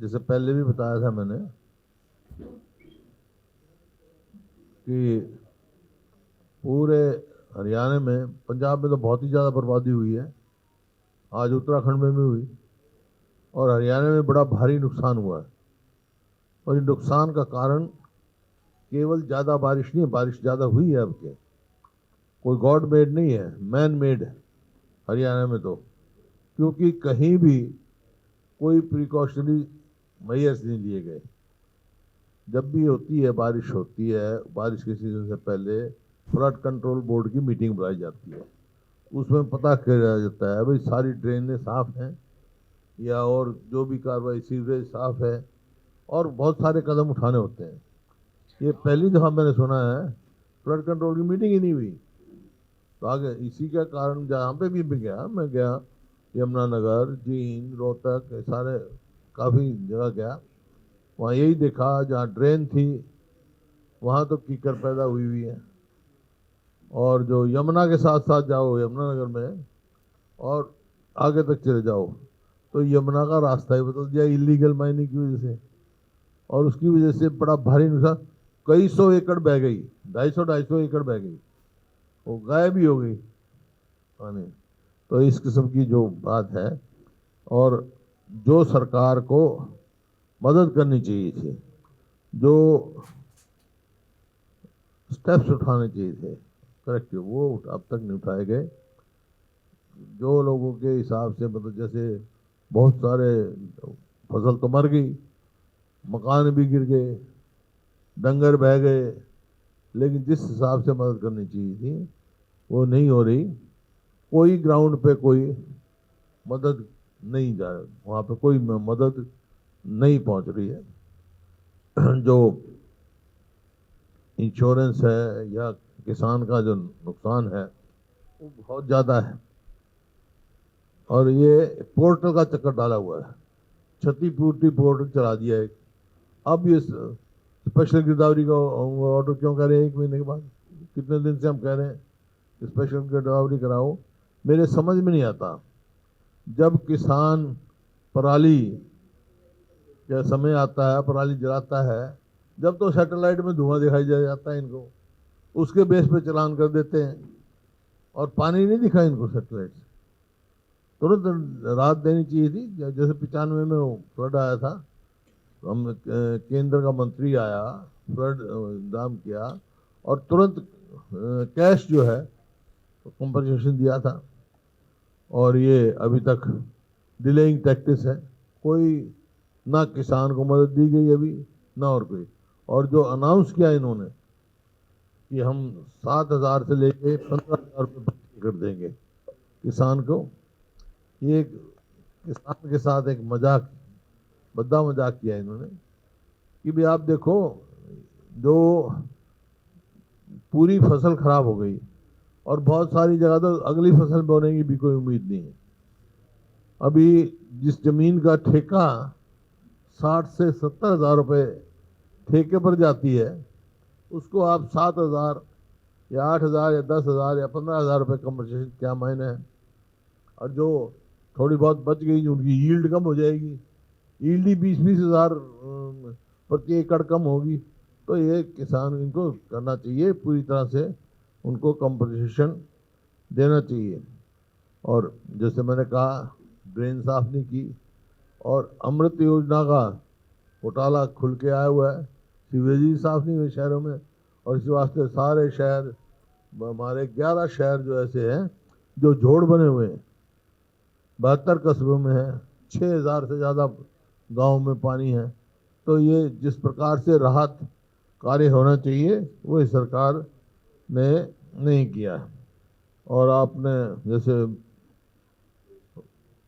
जैसे पहले भी बताया था मैंने कि पूरे हरियाणा में, पंजाब में तो बहुत ही ज़्यादा बर्बादी हुई है, आज उत्तराखंड में भी हुई, और हरियाणा में बड़ा भारी नुकसान हुआ है। और इस नुकसान का कारण केवल ज़्यादा बारिश नहीं है, बारिश ज़्यादा हुई है अब के, कोई गॉड मेड नहीं है, मैन मेड है हरियाणा में तो, क्योंकि कहीं भी कोई प्रिकॉशनरी मेजर्स नहीं लिए गए। जब भी होती है बारिश, होती है बारिश के सीजन से पहले, फ्लड कंट्रोल बोर्ड की मीटिंग बुलाई जाती है, उसमें पता किया जाता है भाई सारी ड्रेनें साफ हैं या और जो भी कार्रवाई, सीवरेज साफ है, और बहुत सारे कदम उठाने होते हैं। ये पहली दफ़ा मैंने सुना है फ्लड कंट्रोल की मीटिंग ही नहीं हुई। तो आगे इसी का कारण, जहाँ पे भी मैं गया यमुनानगर, जींद, रोहतक, सारे काफ़ी जगह गया, वहाँ यही देखा जहाँ ड्रेन थी वहाँ तो कीचड़ पैदा हुई हुई है। और जो यमुना के साथ साथ जाओ यमुनानगर में और आगे तक चले जाओ तो यमुना का रास्ता ही बदल दिया इलीगल माइनिंग की वजह से, और उसकी वजह से बड़ा भारी नुकसान। कई सौ एकड़ बह गई, 250-250 एकड़ बह गई, वो गायब ही हो गई पानी। तो इस किस्म की जो बात है, और जो सरकार को मदद करनी चाहिए थी, जो स्टेप्स उठाने चाहिए थे करेक्टिव, वो अब तक नहीं उठाए गए। जो लोगों के हिसाब से, मतलब जैसे बहुत सारे फसल तो मर गई, मकान भी गिर गए, डंगर बह गए, लेकिन जिस हिसाब से मदद करनी चाहिए थी वो नहीं हो रही। कोई ग्राउंड पे कोई मदद नहीं जा रही, वहाँ पे कोई मदद नहीं पहुँच रही है। जो इंश्योरेंस है या किसान का जो नुकसान है वो बहुत ज़्यादा है। और ये पोर्टल का चक्कर डाला हुआ है, क्षतिपूर्ति पोर्टल चला दिया है। अब ये स्पेशल गिरदावरी का ऑर्डर क्यों कर रहे हैं 1 महीने के बाद? कितने दिन से हम कह रहे हैं स्पेशल गिरदावरी कराओ, मेरे समझ में नहीं आता। जब किसान पराली का समय आता है, पराली जलाता है, जब तो सैटेलाइट में धुआं दिखाई दे जाता है इनको, उसके बेस पे चलान कर देते हैं, और पानी नहीं दिखा इनको सैटेलाइट से। तुरंत राहत देनी चाहिए थी। जैसे 95 में वो फ्लड आया था, हम केंद्र का मंत्री आया, फ्लड इंतजाम किया, और तुरंत कैश जो है कंपनसेशन दिया था। और ये अभी तक डिलेइंग टैक्टिस है, कोई ना किसान को मदद दी गई अभी, ना और कोई। और जो अनाउंस किया इन्होंने कि हम 7,000 से लेके 15,000 रुपये कर देंगे किसान को, ये किसान के साथ एक मजाक, बद्दा मजाक किया इन्होंने कि भाई आप देखो, जो पूरी फसल खराब हो गई और बहुत सारी जगह तो अगली फसल बोने की भी कोई उम्मीद नहीं है। अभी जिस जमीन का ठेका 60 से 70,000 रुपये ठेके पर जाती है, उसको आप 7,000 या 8,000 या 10,000 या 15,000 रुपये कंपनसेशन, क्या मायने है? और जो थोड़ी बहुत बच गई, उनकी यील्ड कम हो जाएगी, यील्ड ही 20-20,000 प्रति एकड़ कम होगी। तो ये किसान, इनको करना चाहिए पूरी तरह से, उनको कंपनसेशन देना चाहिए। और जैसे मैंने कहा, ड्रेन साफ नहीं की, और अमृत योजना का घोटाला खुल के आया हुआ है, सीवेज ही साफ नहीं हुए शहरों में। और इस वास्ते सारे शहर, हमारे 11 शहर जो ऐसे हैं जो झोड़ बने हुए हैं, 72 कस्बों में है, 6,000 से ज़्यादा गाँव में पानी है। तो ये जिस प्रकार से राहत कार्य होना चाहिए वो इस सरकार ने नहीं किया। और आपने जैसे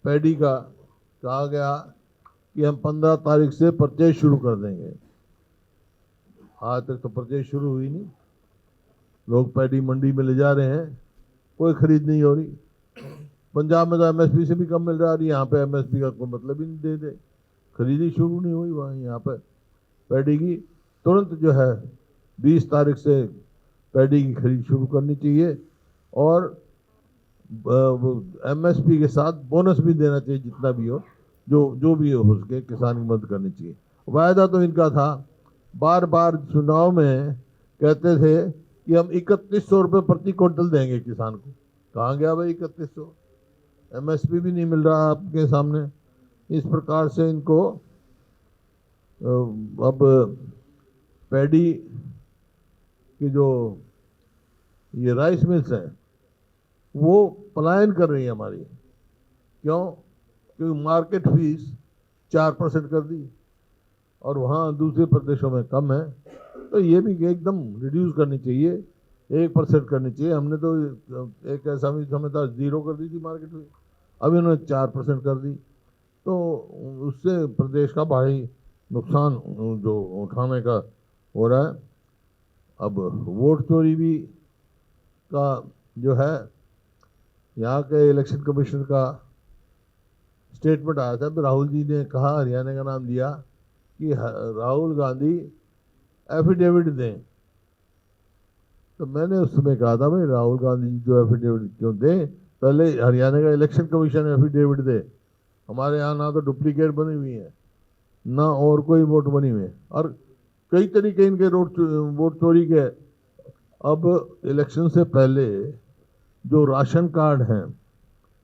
पैडी का कहा गया कि हम 15 तारीख से परचेज शुरू कर देंगे, आज तक तो परचेज शुरू हुई नहीं। लोग पैडी मंडी में ले जा रहे हैं, कोई खरीद नहीं हो रही। पंजाब में तो एमएसपी से भी कम मिल रहा है, यहाँ पे एमएसपी का कोई मतलब ही नहीं, दे खरीदी शुरू नहीं हुई वहाँ। यहाँ पर पैडी की तुरंत जो है 20 तारीख से पैडी की खरीद शुरू करनी चाहिए, और एमएसपी के साथ बोनस भी देना चाहिए जितना भी हो, जो जो भी हो सके किसान की मदद करनी चाहिए। वायदा तो इनका था, बार बार चुनाव में कहते थे कि हम 3100 रुपये प्रति क्विंटल देंगे किसान को। कहाँ गया भाई 3100? एमएसपी भी नहीं मिल रहा आपके सामने। इस प्रकार से इनको अब पैडी की जो ये राइस मिल्स हैं वो पलायन कर रही है हमारी। क्यों? क्योंकि मार्केट फीस 4% कर दी और वहाँ दूसरे प्रदेशों में कम है, तो ये भी एकदम रिड्यूस करनी चाहिए, 1% करनी चाहिए। हमने तो एक ऐसा भी समय था 0 कर दी थी मार्केट फीस, अभी उन्होंने 4% कर दी, तो उससे प्रदेश का भारी नुकसान जो उठाने का हो रहा है। अब वोट चोरी भी का जो है, यहाँ के इलेक्शन कमीशन का स्टेटमेंट आया था, राहुल जी ने कहा, हरियाणा का नाम दिया कि राहुल गांधी एफिडेविट दें। तो मैंने उस समय कहा था भाई राहुल गांधी जी जो एफिडेविट क्यों दें, पहले हरियाणा का इलेक्शन कमीशन एफिडेविट दे। हमारे यहाँ ना तो डुप्लीकेट बनी हुई है ना और कोई वोट बनी हुई है, और कई तरीके इनके वोट चोरी के। अब इलेक्शन से पहले जो राशन कार्ड हैं,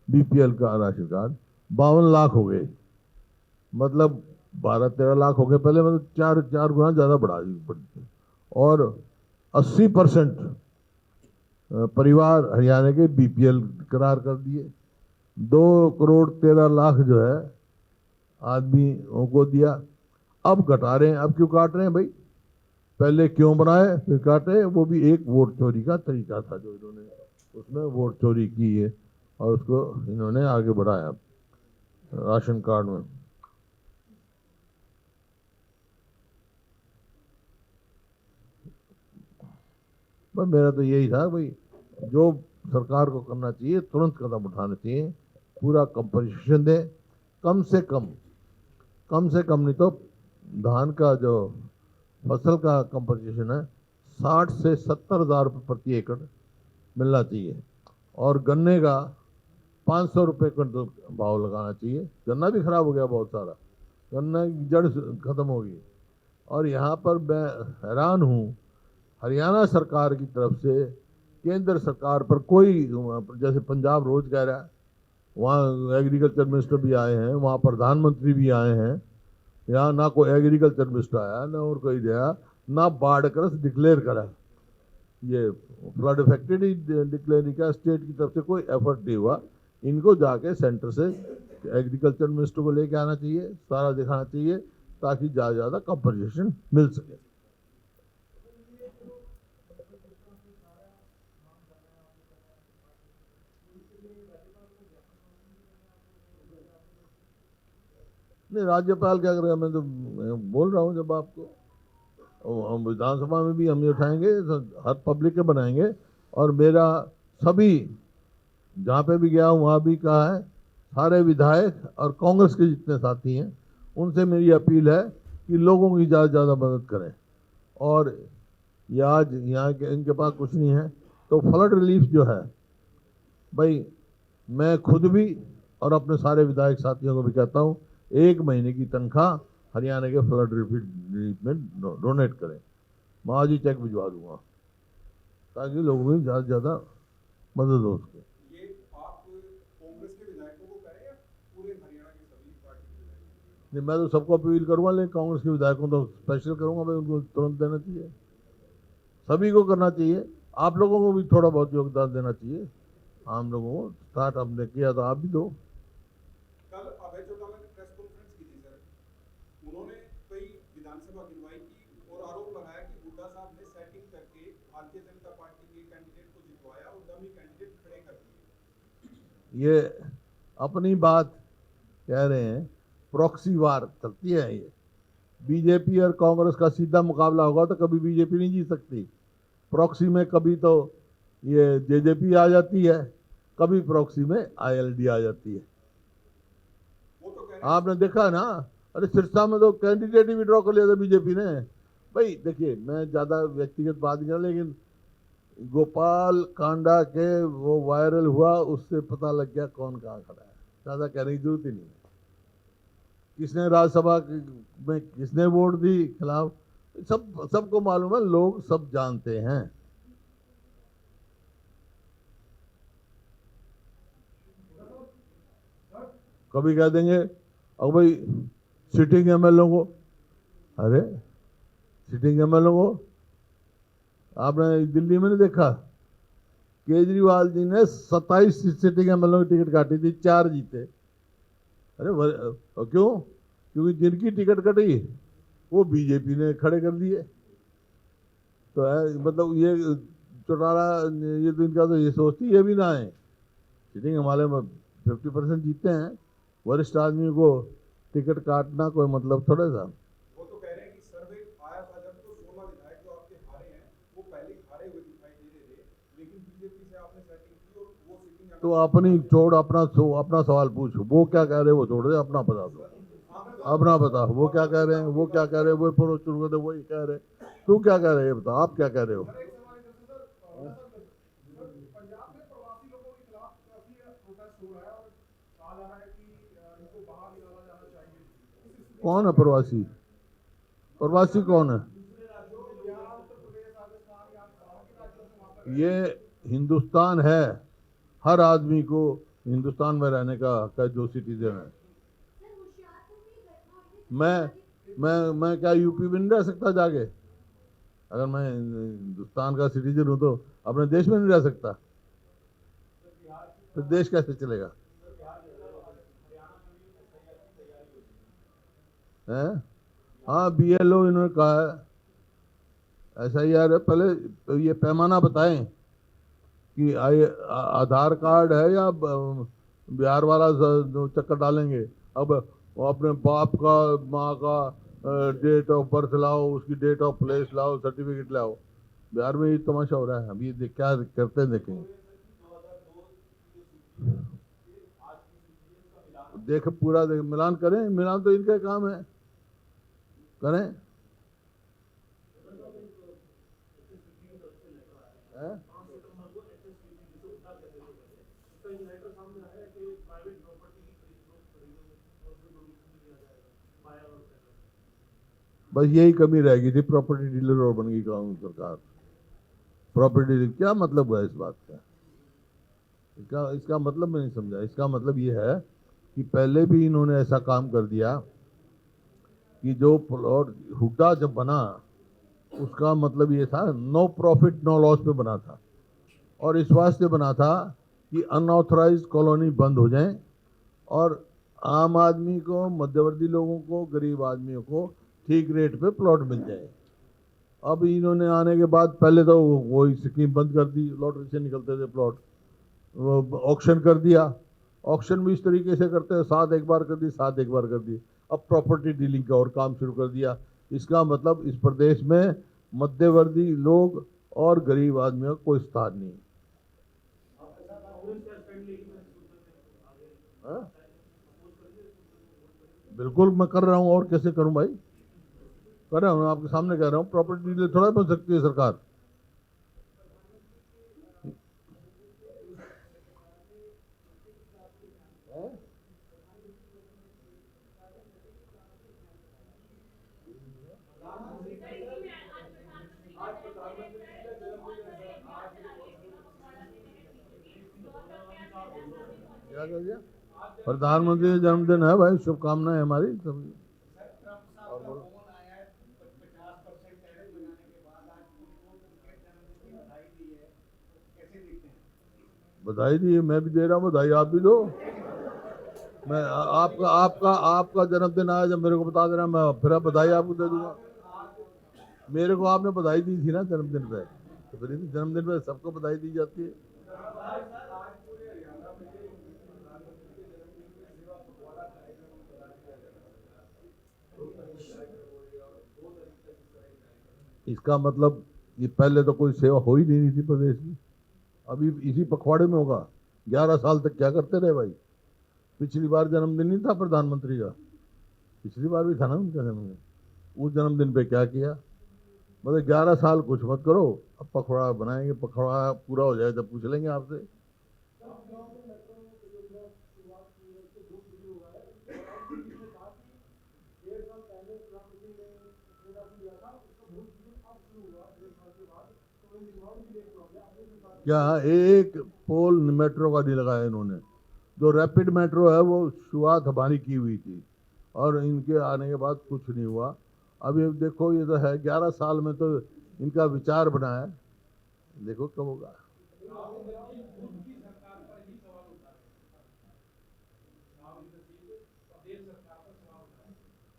बीपीएल का राशन कार्ड 52 लाख हो गए, मतलब 12-13 लाख हो गए पहले, मतलब चार गुना ज़्यादा बढ़ा दी। और 80% परिवार हरियाणा के बीपीएल करार कर दिए। 2,13 लाख जो है आदमियों को दिया। अब घटा रहे हैं। अब क्यों काट रहे हैं भाई? पहले क्यों बनाए फिर काटे? वो भी एक वोट चोरी का तरीका था जो इन्होंने उसमें वोट चोरी की है और उसको इन्होंने आगे बढ़ाया राशन कार्ड में। बस मेरा तो यही था भाई, जो सरकार को करना चाहिए तुरंत कदम उठाने चाहिए, पूरा कंपनसेशन दे, कम से कम नहीं तो धान का जो फसल का कंपनसेशन है 60 से 70 हज़ार रुपये प्रति एकड़ मिलना चाहिए, और गन्ने का 500 रुपये क्विंटल भाव लगाना चाहिए। गन्ना भी खराब हो गया बहुत सारा, गन्ना की जड़ खत्म होगी। और यहाँ पर मैं हैरान हूँ, हरियाणा सरकार की तरफ से केंद्र सरकार पर कोई, जैसे पंजाब रोज कह रहा है, वहाँ एग्रीकल्चर मिनिस्टर भी आए हैं, वहाँ प्रधानमंत्री भी आए हैं, यहाँ ना कोई एग्रीकल्चर मिनिस्टर आया ना और कोई गया, ना बाढ़ कर डिक्लेयर करा, ये फ्लड इफेक्टेड ही डिक्लेयर नहीं किया, स्टेट की तरफ से कोई एफर्ट नहीं हुआ। इनको जाके सेंटर से एग्रीकल्चर मिनिस्टर को लेके आना चाहिए, सारा दिखाना चाहिए, ताकि ज़्यादा ज़्यादा कंपनसेशन मिल सके। नहीं, राज्यपाल क्या करेगा? मैं तो बोल रहा हूँ जब आपको, हम विधानसभा में भी हम ये उठाएंगे, हर पब्लिक के बनाएंगे। और मेरा सभी जहाँ पे भी गया हूँ वहाँ भी कहा है, सारे विधायक और कांग्रेस के जितने साथी हैं उनसे मेरी अपील है कि लोगों की ज़्यादा से ज़्यादा मदद करें। और ये आज यहाँ के इनके पास कुछ नहीं है, तो फ्लड रिलीफ जो है भाई, मैं खुद भी और अपने सारे विधायक साथियों को भी कहता हूँ, 1 महीने की तनख्वाह हरियाणा के फ्लड रिलीफ में डोनेट करें। मैं आज ही चेक भिजवा दूंगा ताकि लोगों की ज़्यादा से ज़्यादा मदद हो सके। ये आप कांग्रेस के विधायकों को करें या पूरे हरियाणा के सभी पार्टी के विधायकों? नहीं, मैं तो सबको अपील करूंगा, लेकिन कांग्रेस के विधायकों तो स्पेशल करूंगा भाई, उनको तुरंत देना चाहिए, सभी को करना चाहिए। आप लोगों को भी थोड़ा बहुत योगदान देना चाहिए, आम लोगों को। स्टार्ट आपने किया तो आप भी दो। कल अभय चौटाला ने प्रेस कॉन्फ्रेंस की थी सर, उन्होंने कई विधानसभा गिनवाई की और आरोप लगाया कि हुड्डा साहब ने सेटिंग करके भारतीय जनता पार्टी के कैंडिडेट को जितवाया और डमी कैंडिडेट खड़े कर दिए। ये अपनी बात कह रहे हैं, प्रॉक्सी वार चलती है ये। बीजेपी और कांग्रेस का सीधा मुकाबला होगा तो कभी बीजेपी नहीं जीत सकती। प्रॉक्सी में कभी तो ये जेजेपी आ जाती है, कभी प्रॉक्सी में आईएलडी आ जाती है। वो तो कह रहे आपने देखा ना, अरे सिरसा में तो कैंडिडेट ही विड्रॉ कर लिया था बीजेपी ने। भाई देखिए, मैं ज़्यादा व्यक्तिगत बात नहीं कर, लेकिन गोपाल कांडा के वो वायरल हुआ, उससे पता लग गया कौन कहाँ खड़ा है, ज़्यादा कहने की जरूरत ही नहीं है। किसने राज्यसभा में किसने वोट दी खिलाफ, सबको मालूम है, लोग सब जानते हैं। कभी कह देंगे अब भाई सिटिंग एमएलए को, अरे सिटिंग एमएलए को आपने दिल्ली में नहीं देखा, केजरीवाल जी ने 27 सिटिंग एमएलए की टिकट काटी थी, 4 जीते। अरे क्यों? क्योंकि जिनकी टिकट कटी वो बीजेपी ने खड़े कर दिए। तो है मतलब ये चौटाला, ये तो इनका तो ये सोचती है भी ना है, सिटिंग हमारे 50% जीते हैं, वरिष्ठ आदमी को टिकट काटना कोई मतलब थोड़ा सा। वो तो कह रहे हैं कि सर्वे आया था जब, तो 16 विधायक जो आपके हारे हैं वो पहले हारे हुए दिखाई दे रहे थे, लेकिन बीजेपी से आपने सेटिंग की और वो सिटिंग तो अपनी छोड़, अपना सवाल पूछ, वो क्या कह रहे हैं वो छोड़ दे, अपना बता दो, अपना बता, वो क्या कह रहे हैं, वो क्या कह रहे हैं, वो परोच शुरू कर दे, वही कह रहे हैं। तू क्या कह रहे हैं बता, आप क्या कह रहे हो? पंजाब में प्रवासी लोगों के खिलाफ काफी प्रोटेस्ट हो रहा है और कहा जा रहा है कि इनको बाहर निकाला जाना चाहिए। कौन है प्रवासी? प्रवासी कौन है? ये हिंदुस्तान है, हर आदमी को हिंदुस्तान में रहने का हक है जो सिटीजन है। मैं क्या यूपी में नहीं रह सकता जाके? अगर मैं हिंदुस्तान का सिटीजन हूं तो अपने देश में नहीं रह सकता? तो देश कैसे चलेगा? है? हाँ, बीएलओ इन्होंने कहा है, ऐसा ही यार है। पहले तो ये पैमाना बताएं कि आधार कार्ड है या बिहार वाला चक्कर डालेंगे। अब वो अपने बाप का, माँ का डेट ऑफ बर्थ लाओ, उसकी डेट ऑफ प्लेस लाओ, सर्टिफिकेट लाओ। बिहार में ये तमाशा हो रहा है। अभी क्या करते हैं देखेंगे। देख पूरा देख, मिलान करें, मिलान तो इनका काम है, करें। है? बस यही कमी रह गई थी, प्रॉपर्टी डीलर और बन गई कानून सरकार। प्रॉपर्टी डीलर क्या मतलब हुआ इस बात का? इसका मतलब मैं नहीं समझा। इसका मतलब ये है कि पहले भी इन्होंने ऐसा काम कर दिया कि जो प्लॉट हुड्डा जब बना उसका मतलब ये था नो प्रॉफिट नो लॉस पे बना था, और इस वास्ते बना था कि अनऑथराइज्ड कॉलोनी बंद हो जाए और आम आदमी को, मध्यवर्ती लोगों को, गरीब आदमियों को ठीक रेट पे प्लॉट मिल जाए। अब इन्होंने आने के बाद पहले तो वही स्कीम बंद कर दी, लॉटरी से निकलते थे प्लॉट, वो ऑक्शन कर दिया। ऑक्शन भी इस तरीके से करते हैं, 7 एक बार कर दी, 7 एक बार कर दी। अब प्रॉपर्टी डीलिंग का और काम शुरू कर दिया। इसका मतलब इस प्रदेश में मध्यवर्ती लोग और गरीब आदमियों का कोई स्थान नहीं है। हाँ? बिल्कुल मैं कर रहा हूँ, और कैसे करूँ भाई? कर रहा हूँ, आपके सामने कह रहा हूँ। प्रॉपर्टी डीलर थोड़ा बन सकती है सरकार। क्या कर दिया? प्रधानमंत्री का जन्मदिन है भाई, शुभकामनाएं हमारी सभी। बधाई दी है, मैं भी दे रहा हूँ बधाई, आप भी दो। मैं आपका जन्मदिन आया जब मेरे को बता देना, मैं फिर बधाई आपको दे दूंगा। मेरे को आपने बधाई दी थी ना जन्मदिन पे, तो फिर जन्मदिन पे सबको बधाई दी जाती है। इसका मतलब ये पहले तो कोई सेवा हो ही नहीं रही थी प्रदेश की, अभी इसी पखवाड़े में होगा। 11 साल तक क्या करते रहे भाई? पिछली बार जन्मदिन नहीं था प्रधानमंत्री का? पिछली बार भी था ना उनका जन्मदिन। उस जन्मदिन पे क्या किया? मतलब 11 साल कुछ मत करो, अब पखवाड़ा बनाएंगे, पखवाड़ा पूरा हो जाए तब पूछ लेंगे आपसे। क्या एक पोल मेट्रो का नहीं लगाया इन्होंने। जो रैपिड मेट्रो है वो शुरुआत हमारी की हुई थी और इनके आने के बाद कुछ नहीं हुआ। अब ये देखो, ये तो है 11 साल में तो इनका विचार बना है, देखो कब होगा।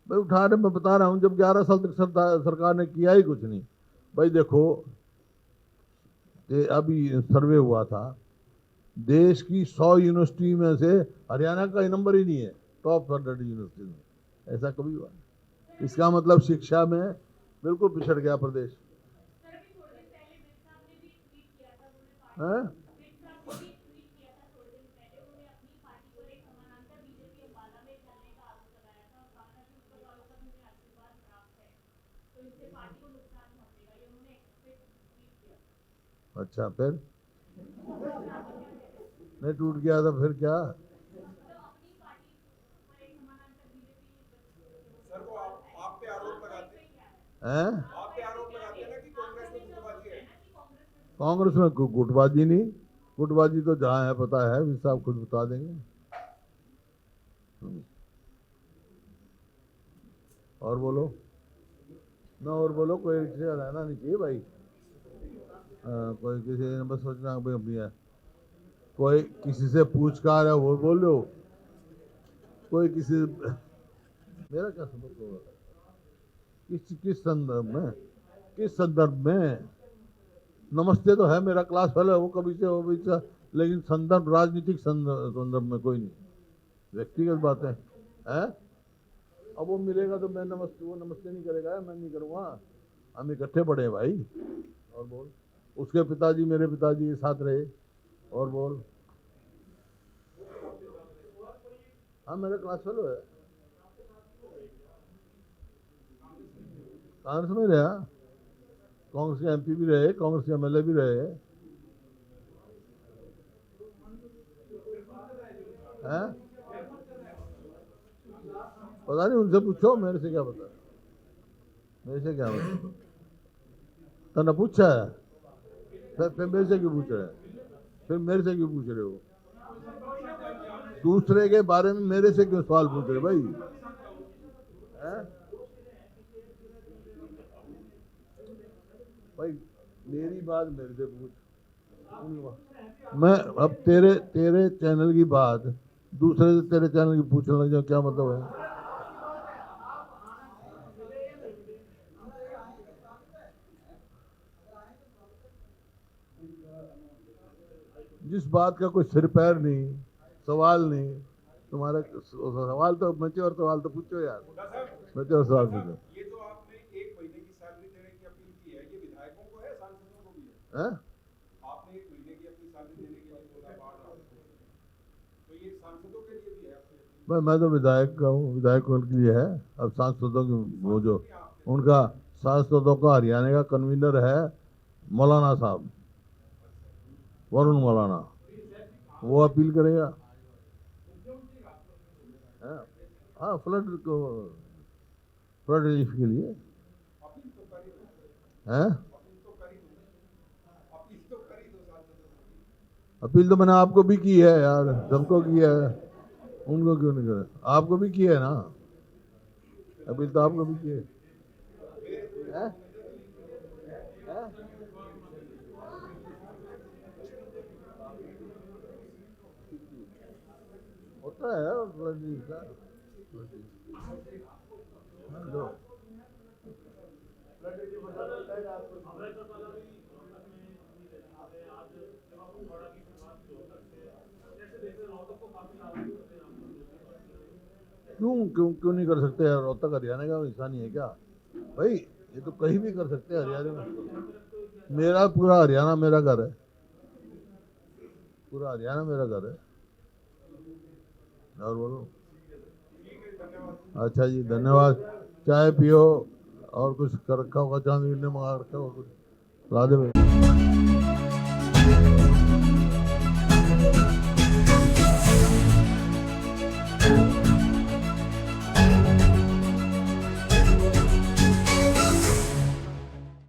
भाई उठा रहे, मैं बता रहा हूँ, जब 11 साल तक सरकार ने किया ही कुछ नहीं। भाई देखो, अभी सर्वे हुआ था, देश की 100 यूनिवर्सिटी में से हरियाणा का नंबर ही नहीं है टॉप 100 यूनिवर्सिटी में। ऐसा कभी हुआ? इसका मतलब शिक्षा में बिल्कुल पिछड़ गया प्रदेश है। अच्छा, फिर नहीं टूट गया तो फिर क्या? सर वो आप पे आरोप लगाते हैं, हैं? आप पे आरोप लगाते हैं ना कि कांग्रेस में गुटबाजी है। कांग्रेस में गुटबाजी नहीं, गुटबाजी तो जहाँ है पता है, भी साहब खुद बता देंगे। और बोलो ना, और बोलो, कोई से रहना नहीं चाहिए भाई। कोई किसी ने बस सोचना भाई अपनी है, कोई किसी से पूछ कर है वो बोल लो, कोई किसी मेरा क्या सबक होगा? किस संदर्भ में, किस संदर्भ में? नमस्ते तो है मेरा क्लास फेलो, वो कभी से वो भी से, लेकिन संदर्भ राजनीतिक संदर्भ में कोई नहीं, व्यक्तिगत बातें हैं। अब वो मिलेगा तो मैं नमस्ते, वो नमस्ते नहीं करेगा, मैं नहीं करूँगा, हम इकट्ठे पढ़े हैं भाई। और बोल, उसके पिताजी मेरे पिताजी के साथ रहे। और बोल, हाँ मेरा क्लास फेलो है, कांग्रेस में रहा, कांग्रेस के एमपी भी रहे, कांग्रेस के एमएलए भी रहे हैं। पता नहीं, उनसे पूछो, मेरे से क्या पता, मेरे से क्या पता। तने पूछा है, फिर मेरे से क्यों पूछ रहे हैं? फिर मेरे से क्यों पूछ रहे हो? दूसरे के बारे में मेरे से क्यों सवाल पूछ रहे भाई? है? भाई मेरी बात मेरे से पूछ, मैं अब तेरे चैनल की बात दूसरे से तेरे चैनल की पूछने लग जाऊं, क्या मतलब है? जिस बात का कोई सिर पैर नहीं, सवाल नहीं, तुम्हारा सवाल तो मैच्योर सवाल तो पूछो यार, मैच्योर सवाल पूछो। ये जो आपने 1 महीने की सैलरी देने की अपील की है, ये विधायकों को है, सांसदों को भी है? आपने 1 महीने की अपनी सैलरी देने के लिए बोला बाढ़ राहत को, तो ये सांसदों के लिए भी है आपसे? मैं तो विधायक का हूँ, विधायकों के लिए है। अब सांसदों की वो जो उनका सांसदों का हरियाणा का कन्वीनर है मौलाना साहब, वरुण मौलाना, वो अपील करेगा। हाँ, फ्लड रिलीफ के लिए है। अपील तो मैंने आपको भी की है यार, सबको किया है, उनको क्यों नहीं करे? आपको भी किया है ना अपील, तो आपको भी किया है? होता है फ्लड रिलीफ का। हेलो, क्यों क्यों क्यों नहीं कर सकते यार? रोहतक हरियाणा का हिस्सा नहीं है क्या भाई? ये तो कहीं भी कर सकते हैं हरियाणा में। मेरा पूरा हरियाणा मेरा घर है, पूरा हरियाणा मेरा घर है। और बोलो। अच्छा जी, धन्यवाद। चाय पियो और कुछ कर रखा होगा, चांदी ने मंगा रखा होगा कुछ ला दे भाई।